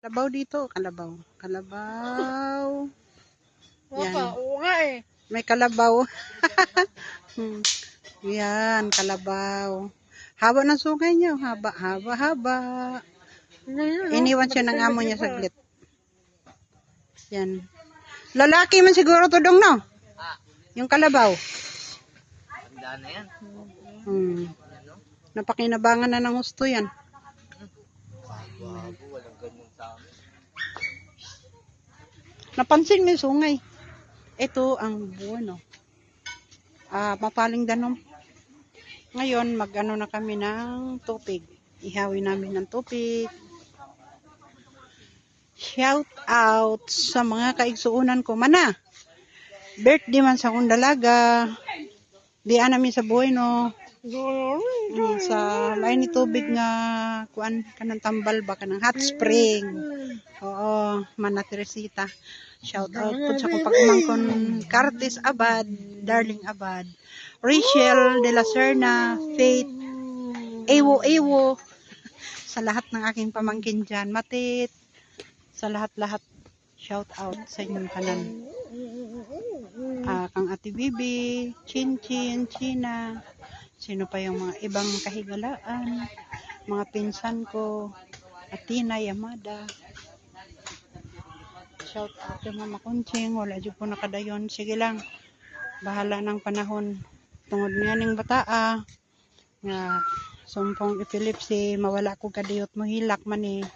Kalabaw dito, kalabaw. Kalabaw. Yan. Oo nga eh. May kalabaw. Yan, kalabaw. Haba ng sungay niyo. Haba, haba, haba. Iniwan siya ng amo niya saglit. Yan. Lalaki man siguro to dong, no? Yung kalabaw. Tanda na yan. Napakinabangan na ng husto yan. Bago, walang ganyan sa amin. Napansin mo yung sungay. Ito ang buwan, mapaling danom. Ngayon, mag-ano na kami ng tubig. Ihawi namin ng tubig. Shout out sa mga kaigsuunan ko. Mana, birthday man sa akong dalaga. Diyan namin sa Bueno. Sa may ni tubig nga kuan kanang tambal ba kanang hot spring. Oo, Mana Teresita. Shout out po sa kong pagmangkon Curtis Abad, Darling Abad, Rachel de la Serna, Faith, Ewo, sa lahat ng aking pamangkin dyan, Matit, sa lahat-lahat, shout out sa inyong kanan. Kang Ate Bibi, Chinchin, China, sino pa yung mga ibang kahigalaan, mga pinsan ko, Atina, Yamada. Shout out kay Mama Kunching, wala dyan po nakadayon. Sige lang, bahala ng panahon. Tungod nga ning bataa, nga sumpong epilepsy, mawala ko kadiyot mo hilak man eh.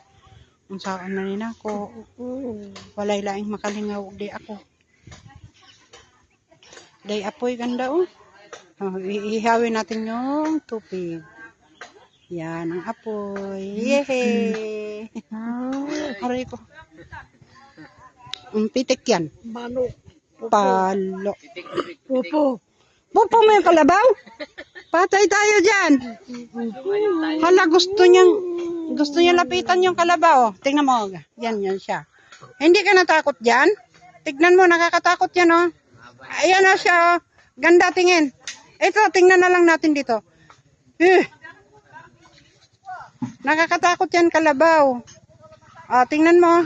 Ang saan na rin ako. Walay laing makalingaw, di ako. Day apoy ganda ihawin natin yung tubig. Yan ang apoy. Yehey! Aray ko. Pitik yan. Manok. Palo. Pupo. Pupo mo yung kalabaw? Patay tayo dyan. Hala, gusto niya lapitan yung kalabaw. Tingnan mo. Yan siya. Hindi ka natakot dyan? Tignan mo, nakakatakot yan Ayan na siya. Ganda tingin. Ito, tingnan na lang natin dito. Nakakatakot yan kalabaw. Tingnan mo.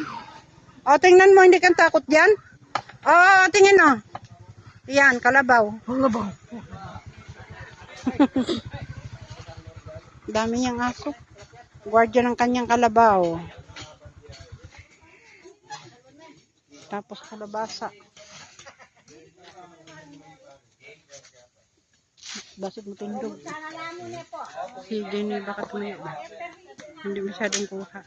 Tingnan mo, hindi kang takot dyan. Tingin Yan, kalabaw. Kalabaw. Dami niyang aso. Guardia ng kanyang kalabaw. Tapos kalabasa. Basit mo tindog. Si Jenny bakit may hindi masyadong kuha.